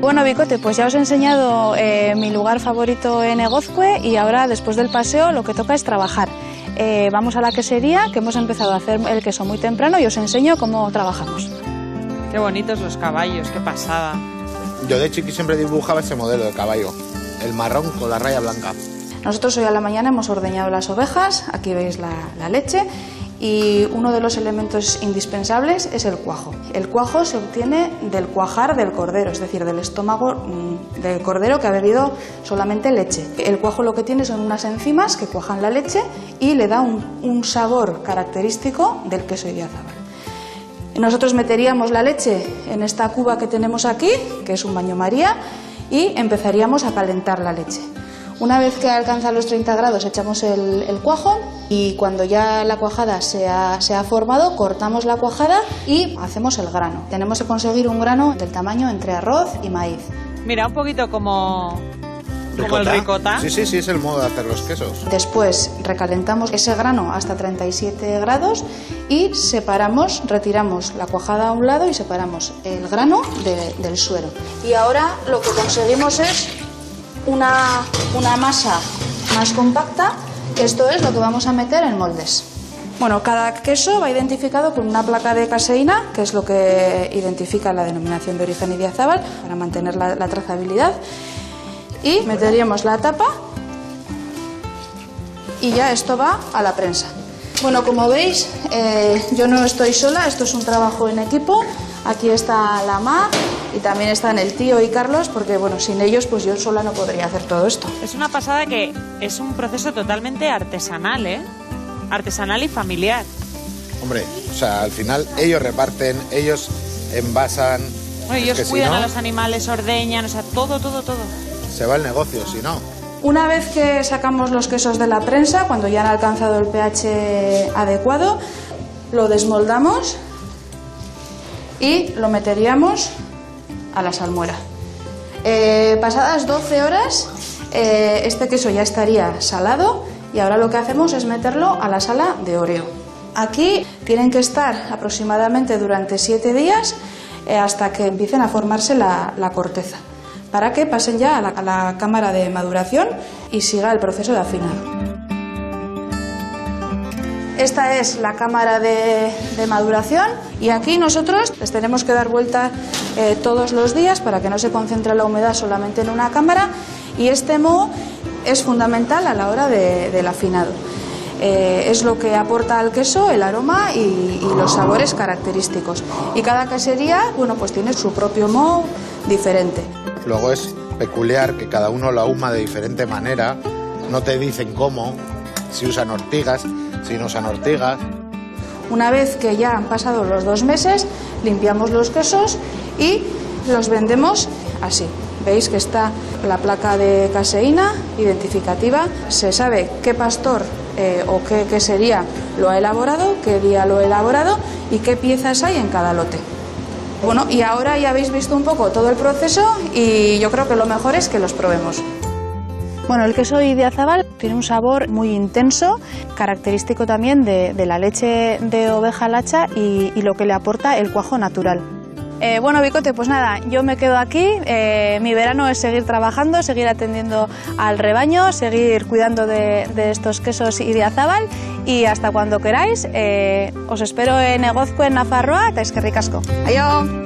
Bueno, Bicote, pues ya os he enseñado mi lugar favorito en Egozcue y ahora, después del paseo, lo que toca es trabajar. Vamos a la quesería, que hemos empezado a hacer el queso muy temprano y os enseño cómo trabajamos. Qué bonitos los caballos, qué pasada. Yo de chiqui siempre dibujaba ese modelo de caballo, el marrón con la raya blanca. Nosotros hoy a la mañana hemos ordeñado las ovejas, aquí veis la leche, y uno de los elementos indispensables es el cuajo. El cuajo se obtiene del cuajar del cordero, es decir, del estómago del cordero que ha bebido solamente leche. El cuajo lo que tiene son unas enzimas que cuajan la leche y le da un sabor característico del queso idiazábal. Nosotros meteríamos la leche en esta cuba que tenemos aquí, que es un baño María, y empezaríamos a calentar la leche. Una vez que alcanza los 30 grados echamos el cuajo y cuando ya la cuajada se ha formado, cortamos la cuajada y hacemos el grano. Tenemos que conseguir un grano del tamaño entre arroz y maíz. Mira, un poquito como el ricota. Sí, es el modo de hacer los quesos. Después recalentamos ese grano hasta 37 grados y retiramos la cuajada a un lado y separamos el grano del suero. Y ahora lo que conseguimos es una masa más compacta, que esto es lo que vamos a meter en moldes. Bueno, cada queso va identificado con una placa de caseína, que es lo que identifica la denominación de origen idiazábal, para mantener la trazabilidad. Y meteríamos la tapa y ya esto va a la prensa. Bueno, como veis, yo no estoy sola, esto es un trabajo en equipo. Aquí está la Ma y también están el tío y Carlos, porque bueno, sin ellos pues yo sola no podría hacer todo esto. Es una pasada que es un proceso totalmente artesanal, ¿eh? Artesanal y familiar. Hombre, o sea, al final ellos reparten, ellos envasan. Bueno, ellos cuidan a los animales, ordeñan, o sea, todo. Se va el negocio, si no. Una vez que sacamos los quesos de la prensa, cuando ya han alcanzado el pH adecuado, lo desmoldamos y lo meteríamos a la salmuera. Pasadas 12 horas, este queso ya estaría salado y ahora lo que hacemos es meterlo a la sala de Oreo. Aquí tienen que estar aproximadamente durante 7 días hasta que empiecen a formarse la corteza, para que pasen ya a la cámara de maduración y siga el proceso de afinado. Esta es la cámara de maduración y aquí nosotros les tenemos que dar vuelta todos los días para que no se concentre la humedad solamente en una cámara, y este moho es fundamental a la hora del afinado. Es lo que aporta al queso el aroma y los sabores característicos. Y cada quesería, bueno, pues tiene su propio moho diferente. Luego es peculiar que cada uno lo ahuma de diferente manera, no te dicen cómo, si usan ortigas, si no usan ortigas. Una vez que ya han pasado los 2 meses, limpiamos los quesos y los vendemos así. Veis que está la placa de caseína identificativa, se sabe qué pastor o qué quesería lo ha elaborado, qué día lo ha elaborado y qué piezas hay en cada lote. Bueno, y ahora ya habéis visto un poco todo el proceso y yo creo que lo mejor es que los probemos. Bueno, el queso idiazábal tiene un sabor muy intenso, característico también de la leche de oveja lacha y lo que le aporta el cuajo natural. Bueno, Bicote, pues nada, yo me quedo aquí. Mi verano es seguir trabajando, seguir atendiendo al rebaño, seguir cuidando de estos quesos idiazábal, y hasta cuando queráis, os espero en Egozcue, en Nafarroa, eta eskerrik asko. Aio!